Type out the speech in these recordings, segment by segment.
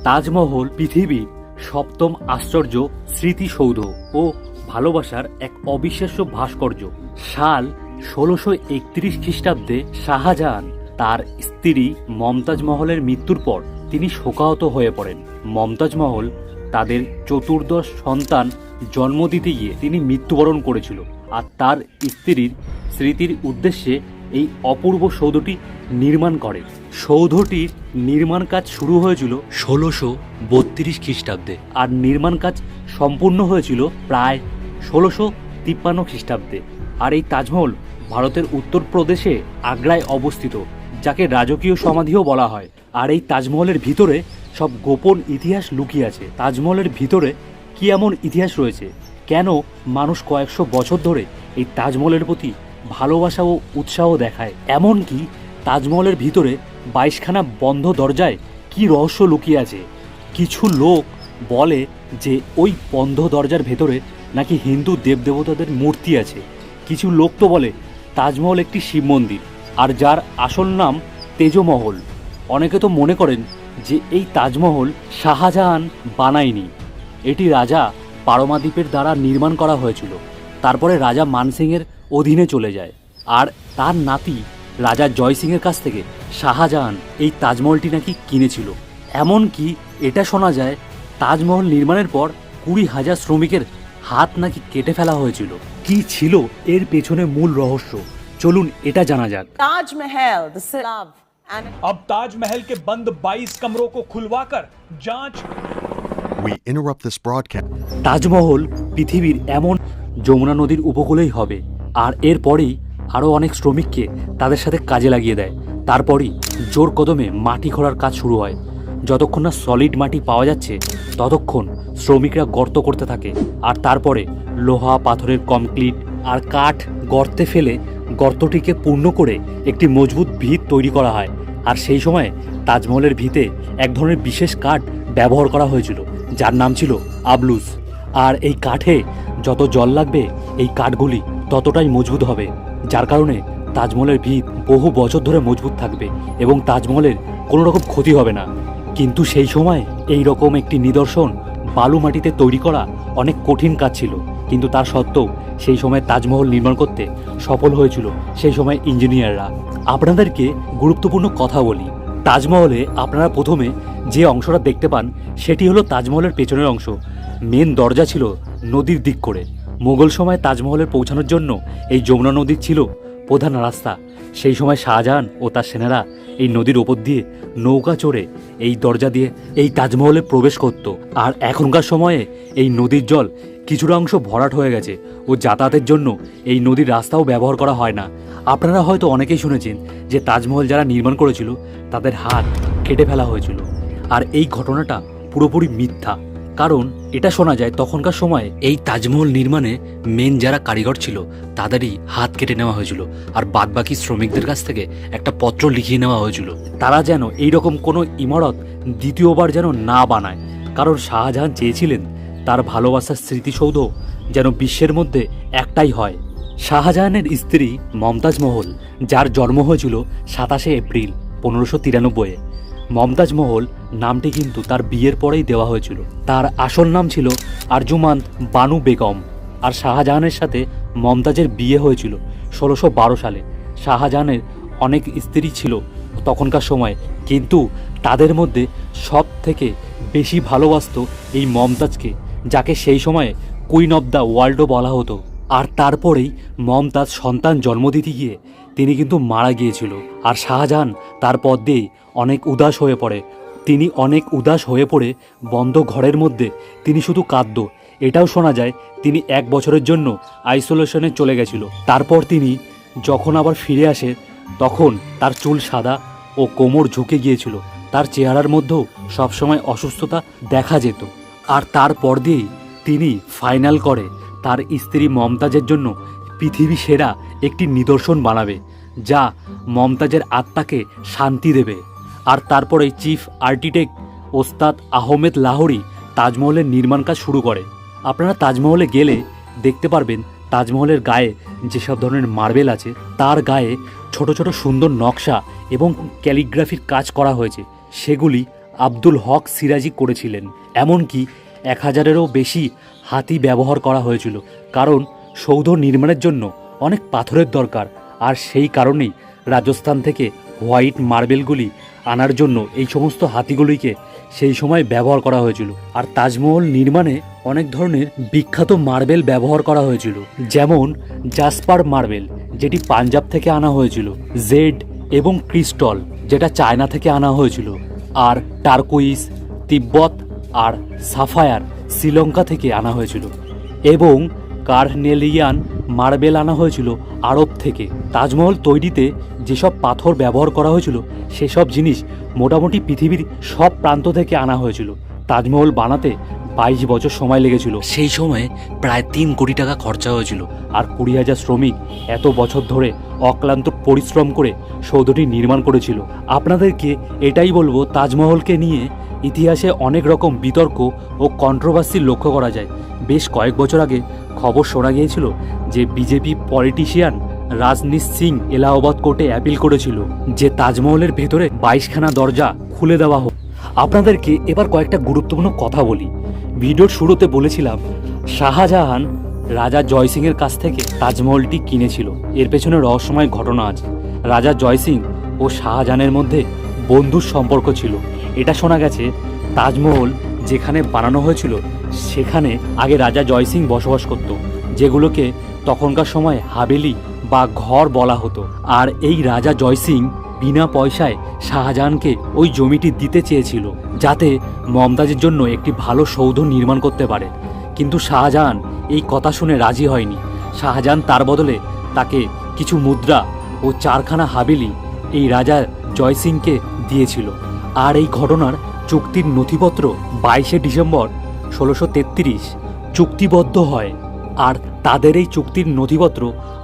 তাজমহল পৃথিবীর সপ্তম আশ্চর্য স্মৃতিসৌধ ও ভালোবাসার এক অবিশ্বাস্য ভাস্কর্য। সাল ১৬৩১ খ্রিস্টাব্দে শাহজাহান তার স্ত্রী মমতাজ মহলের মৃত্যুর পর তিনি শোকাহত হয়ে পড়েন। মমতাজ মহল তাদের চতুর্দশ সন্তান জন্ম দিতে গিয়ে তিনি মৃত্যুবরণ করেছিল, আর তার স্ত্রীর স্মৃতির উদ্দেশ্যে এই অপূর্ব সৌধটি নির্মাণ করে। সৌধটির নির্মাণ কাজ শুরু হয়েছিল ১৬৩২ খ্রিস্টাব্দে, আর নির্মাণ কাজ সম্পূর্ণ হয়েছিল প্রায় ১৬৫৩ খ্রিস্টাব্দে। আর এই তাজমহল ভারতের উত্তরপ্রদেশে আগ্রায় অবস্থিত, যাকে রাজকীয় সমাধিও বলা হয়। আর এই তাজমহলের ভিতরে সব গোপন ইতিহাস লুকিয়ে আছে। তাজমহলের ভিতরে কি এমন ইতিহাস রয়েছে, কেন মানুষ কয়েকশো বছর ধরে এই তাজমহলের প্রতি ভালোবাসা ও উৎসাহ দেখায়, এমনকি তাজমহলের ভিতরে ২২খানা বন্ধ দরজায় কি রহস্য লুকিয়ে আছে। কিছু লোক বলে যে ওই বন্ধ দরজার ভেতরে নাকি হিন্দু দেবদেবতাদের মূর্তি আছে। কিছু লোক তো বলে তাজমহল একটি শিব মন্দির, আর যার আসল নাম তেজমহল। অনেকে তো মনে করেন যে এই তাজমহল শাহজাহান বানায়নি, এটি রাজা পারমাদ্বীপের দ্বারা নির্মাণ করা হয়েছিল। তারপরে রাজা মানসিংয়ের অধীনে চলে যায়, আর তার নাতি রাজা জয় সিংয়ের কাছ থেকে শাহজাহান এই তাজমহলটি নাকি কিনেছিল। এমনকি এটা শোনা যায় তাজমহল নির্মাণের পর ২০,০০০ শ্রমিকের হাত নাকি কেটে ফেলা হয়েছিল। কি ছিল এর পেছনে মূল রহস্য, চলুন এটা জানা যাক। ताजमहल the love and अब ताजमहल के बंद 22 कमरों को खुलवाकर जांच। We interrupt this broadcast. Taj Mahal পৃথিবীর এমন যমুনা নদীর উপকূলেই হবে, আর এরপরেই আরও অনেক শ্রমিককে তাদের সাথে কাজে লাগিয়ে দেয়। তারপরই জোর কদমে মাটি খোঁড়ার কাজ শুরু হয়। যতক্ষণ না সলিড মাটি পাওয়া যাচ্ছে ততক্ষণ শ্রমিকরা গর্ত করতে থাকে, আর তারপরে লোহা পাথরের কংক্রিট আর কাঠ গর্তে ফেলে গর্তটিকে পূর্ণ করে একটি মজবুত ভিত তৈরি করা হয়। আর সেই সময় তাজমহলের ভিতে এক ধরনের বিশেষ কাঠ ব্যবহার করা হয়েছিল, যার নাম ছিল আবলুস। আর এই কাঠে যত জল লাগবে এই কাঠগুলি ততটাই মজবুত হবে, যার কারণে তাজমহলের ভিত বহু বছর ধরে মজবুত থাকবে এবং তাজমহলের কোনো রকম ক্ষতি হবে না। কিন্তু সেই সময় এই রকম একটি নিদর্শন বালু মাটিতে তৈরি করা অনেক কঠিন কাজ ছিল, কিন্তু তার সত্ত্বেও সেই সময় তাজমহল নির্মাণ করতে সফল হয়েছিল সেই সময় ইঞ্জিনিয়াররা। আপনাদেরকে গুরুত্বপূর্ণ কথা বলি, তাজমহলে আপনারা প্রথমে যে অংশটা দেখতে পান সেটি হলো তাজমহলের পেছনের অংশ। মেন দরজা ছিল নদীর দিক করে। মুঘল সময় তাজমহলের পৌঁছানোর জন্য এই যমুনা নদী ছিল প্রধান রাস্তা। সেই সময় শাহজাহান ও তার সেনারা এই নদীর ওপর দিয়ে নৌকা চড়ে এই দরজা দিয়ে এই তাজমহলে প্রবেশ করত। আর এখনকার সময়ে এই নদীর জল কিছুটা অংশ ভরাট হয়ে গেছে ও যাতায়াতের জন্য এই নদীর রাস্তাও ব্যবহার করা হয় না। আপনারা হয়তো অনেকেই শুনেছেন যে তাজমহল যারা নির্মাণ করেছিল তাদের হাত কেটে ফেলা হয়েছিল, আর এই ঘটনাটা পুরোপুরি মিথ্যা। কারণ এটা শোনা যায় তখনকার সময়ে এই তাজমহল নির্মাণে মেন যারা কারিগর ছিল তাদেরই হাত কেটে নেওয়া হয়েছিল, আর বাদবাকি শ্রমিকদের কাছ থেকে একটা পত্র লিখিয়ে নেওয়া হয়েছিল তারা যেন এইরকম কোনো ইমারত দ্বিতীয়বার যেন না বানায়। কারণ শাহজাহান চেয়েছিলেন তার ভালোবাসার স্মৃতিসৌধ যেন বিশ্বের মধ্যে একটাই হয়। শাহজাহানের স্ত্রী মমতাজ মহল, যার জন্ম হয়েছিল ২৭শে এপ্রিল ১৫৯৩। মমতাজ মহল নামটি কিন্তু তার বিয়ের পরেই দেওয়া হয়েছিল। তার আসল নাম ছিল আরজুমান্দ বানু বেগম, আর শাহজাহানের সাথে মমতাজের বিয়ে হয়েছিল ১৬১২ সালে। শাহজাহানের অনেক স্ত্রী ছিল তখনকার সময়, কিন্তু তাদের মধ্যে সব থেকে বেশি ভালোবাসত এই মমতাজকে, যাকে সেই সময়ে কুইন অব দ্য ওয়ার্ল্ডও বলা হতো। আর তারপরেই মমতাজ সন্তান জন্ম দিতে গিয়ে তিনি কিন্তু মারা গিয়েছিল। আর শাহজাহান তারপর দিয়েই অনেক উদাস হয়ে পড়ে। তিনি অনেক উদাস হয়ে পড়ে বন্ধ ঘরের মধ্যে তিনি শুধু কাঁদত। এটাও শোনা যায় তিনি ১ বছরের জন্য আইসোলেশনে চলে গেছিল। তারপর তিনি যখন আবার ফিরে আসে তখন তার চুল সাদা ও কোমর ঝুঁকে গিয়েছিল। তার চেহারার মধ্যেও সবসময় অসুস্থতা দেখা যেত। আর তারপর দিয়েই তিনি ফাইনাল করে তার স্ত্রী মমতাজের জন্য পৃথিবী সেরা একটি নিদর্শন বানাবে, যা মমতাজের আত্মাকে শান্তি দেবে। আর তারপরে চিফ আর্কিটেক্ট ওস্তাদ আহমেদ লাহোরি তাজমহলের নির্মাণ কাজ শুরু করে। আপনারা তাজমহলে গেলে দেখতে পারবেন তাজমহলের গায়ে যেসব ধরনের মার্বেল আছে তার গায়ে ছোট ছোট সুন্দর নকশা এবং ক্যালিগ্রাফির কাজ করা হয়েছে, সেগুলি আব্দুল হক সিরাজি করেছিলেন। এমনকি 1000-এরও বেশি হাতি ব্যবহার করা হয়েছিল, কারণ সৌধ নির্মাণের জন্য অনেক পাথরের দরকার। আর সেই কারণেই রাজস্থান থেকে হোয়াইট মার্বেলগুলি আনার জন্য এই সমস্ত হাতিগুলিকে সেই সময় ব্যবহার করা হয়েছিল। আর তাজমহল নির্মাণে অনেক ধরনের বিখ্যাত মার্বেল ব্যবহার করা হয়েছিল, যেমন জাসপার মার্বেল, যেটি পাঞ্জাব থেকে আনা হয়েছিল, জেড এবং ক্রিস্টল, যেটা চায়না থেকে আনা হয়েছিল, আর টার্কুইস তিব্বত আর সাফায়ার শ্রীলঙ্কা থেকে আনা হয়েছিল, এবং কার্নেলিয়ান মার্বেল আনা হয়েছিল আরব থেকে। তাজমহল তৈরিতে যেসব পাথর ব্যবহার করা হয়েছিল সেসব জিনিস মোটামুটি পৃথিবীর সব প্রান্ত থেকে আনা হয়েছিল। তাজমহল বানাতে 22 বছর সময় লেগেছিল। সেই সময়ে প্রায় 3 কোটি টাকা খরচা হয়েছিল, আর 20,000 শ্রমিক এত বছর ধরে অক্লান্ত পরিশ্রম করে সৌধটি নির্মাণ করেছিল। আপনাদেরকে এটাই বলবো, তাজমহলকে নিয়ে ইতিহাসে অনেক রকম বিতর্ক ও কন্ট্রোভার্সি লক্ষ্য করা যায়। বেশ কয়েক বছর আগে খবর শোনা গিয়েছিল যে বিজেপি পলিটিশিয়ান রাজনীশ সিং এলাহাবাদ কোর্টে অ্যাপিল করেছিল যে তাজমহলের ভেতরে 22খানা দরজা খুলে দেওয়া হোক। আপনাদেরকে এবার কয়েকটা গুরুত্বপূর্ণ কথা বলি। ভিডিওর শুরুতে বলেছিলাম শাহজাহান রাজা জয়সিংয়ের কাছ থেকে তাজমহলটি কিনেছিল। এর পেছনে রহস্যময় ঘটনা আছে। রাজা জয়সিং ও শাহজাহানের মধ্যে বন্ধুর সম্পর্ক ছিল। এটা শোনা গেছে তাজমহল যেখানে বানানো হয়েছিল সেখানে আগে রাজা জয়সিং বসবাস করত, যেগুলোকে তখনকার সময় হাভেলি বা ঘর বলা হতো। আর এই রাজা জয়সিং বিনা পয়সায় শাহজাহানকে ওই জমিটি দিতে চেয়েছিল, যাতে মমতাজের জন্য একটি ভালো সৌধ নির্মাণ করতে পারে। কিন্তু শাহজাহান এই কথা শুনে রাজি হয়নি। শাহজাহান তার বদলে তাকে কিছু মুদ্রা ও 4খানা হাভেলি এই রাজা জয়সিংকে দিয়েছিল। আর এই ঘটনার চুক্তির নথিপত্র 22শে ডিসেম্বর 1633 চুক্তিবদ্ধ হয়। আর তাদের এই চুক্তির নথিপত্র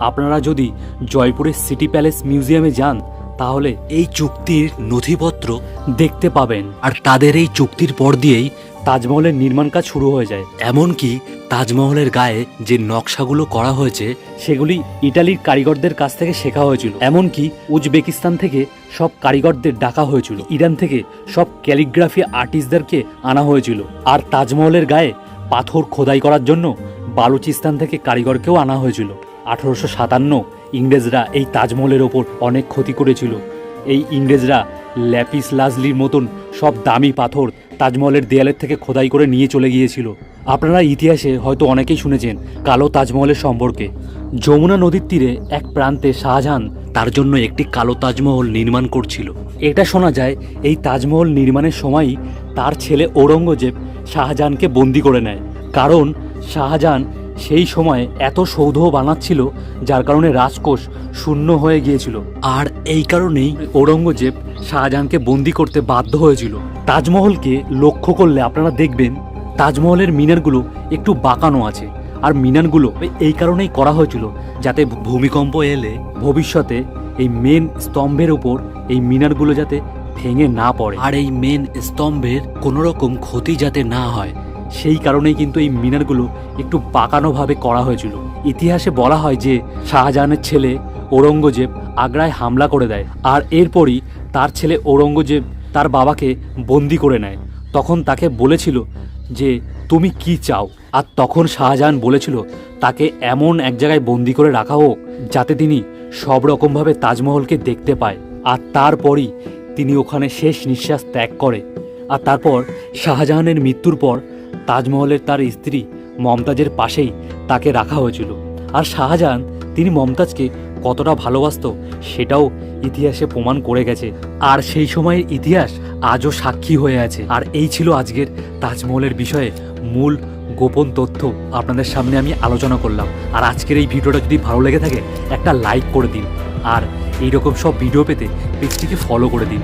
আপনারা যদি জয়পুরের সিটি প্যালেস মিউজিয়ামে যান তাহলে এই চুক্তির নথিপত্র দেখতে পাবেন। আর তাদের এই চুক্তির পর দিয়েই তাজমহলের নির্মাণ কাজ শুরু হয়ে যায়। এমনকি তাজমহলের গায়ে যে নকশাগুলো করা হয়েছে সেগুলি ইটালির কারিগরদের কাছ থেকে শেখা হয়েছিল। এমনকি উজবেকিস্তান থেকে সব কারিগরদের ডাকা হয়েছিল। ইরান থেকে সব ক্যালিগ্রাফি আর্টিস্টদেরকে আনা হয়েছিল। আর তাজমহলের গায়ে পাথর খোদাই করার জন্য বালুচিস্তান থেকে কারিগরকেও আনা হয়েছিল। 1857 ইংরেজরা এই তাজমহলের ওপর অনেক ক্ষতি করেছিল। এই ইংরেজরা ল্যাপিস লাজলির মতন সব দামি পাথর তাজমহলের দেয়ালের থেকে খোদাই করে নিয়ে চলে গিয়েছিল। আপনারা ইতিহাসে হয়তো অনেকেই শুনেছেন কালো তাজমহলের সম্পর্কে। যমুনা নদীর তীরে এক প্রান্তে শাহজাহান তার জন্য একটি কালো তাজমহল নির্মাণ করছিল। এটা শোনা যায় এই তাজমহল নির্মাণের সময়ই তার ছেলে ঔরঙ্গজেব শাহজাহানকে বন্দি করে নেয়, কারণ শাহজাহান সেই সময় এত সৌধ বানাচ্ছিল যার কারণে রাজকোষ শূন্য হয়ে গিয়েছিল। আর এই কারণেই ঔরঙ্গজেব শাহজাহানকে বন্দি করতে বাধ্য হয়েছিল। তাজমহলকে লক্ষ্য করলে আপনারা দেখবেন তাজমহলের মিনারগুলো একটু বাঁকানো আছে। আর মিনারগুলো এই কারণেই করা হয়েছিল যাতে ভূমিকম্প এলে ভবিষ্যতে এই মেন স্তম্ভের উপর এই মিনারগুলো যাতে ভেঙে না পড়ে, আর এই মেন স্তম্ভের কোনো রকম ক্ষতি যাতে না হয়, সেই কারণেই কিন্তু এই মিনারগুলো একটু বাঁকানোভাবে করা হয়েছিল। ইতিহাসে বলা হয় যে শাহজাহানের ছেলে ঔরঙ্গজেব আগ্রায় হামলা করে দেয়, আর এরপরই তার ছেলে ঔরঙ্গজেব তার বাবাকে বন্দি করে নেয়। তখন তাকে বলেছিল যে তুমি কি চাও, আর তখন শাহজাহান বলেছিল তাকে এমন এক জায়গায় বন্দি করে রাখা হোক যাতে তিনি সব রকমভাবে তাজমহলকে দেখতে পায়। আর তারপরই তিনি ওখানে শেষ নিঃশ্বাস ত্যাগ করে। আর তারপর শাহজাহানের মৃত্যুর পর তাজমহলের তার স্ত্রী মমতাজের পাশেই তাকে রাখা হয়েছিল। আর শাহজাহান তিনি মমতাজকে কতটা ভালোবাসতো সেটাও ইতিহাসে প্রমাণ করে গেছে। আর সেই সময়ের ইতিহাস আজও সাক্ষী হয়ে আছে। আর এই ছিল আজকের তাজমহলের বিষয়ে মূল গোপন তথ্য আপনাদের সামনে আমি আলোচনা করলাম। আর আজকের এই ভিডিওটা যদি ভালো লেগে থাকে একটা লাইক করে দিন, আর এইরকম সব ভিডিও পেতে পেজটিকে ফলো করে দিন।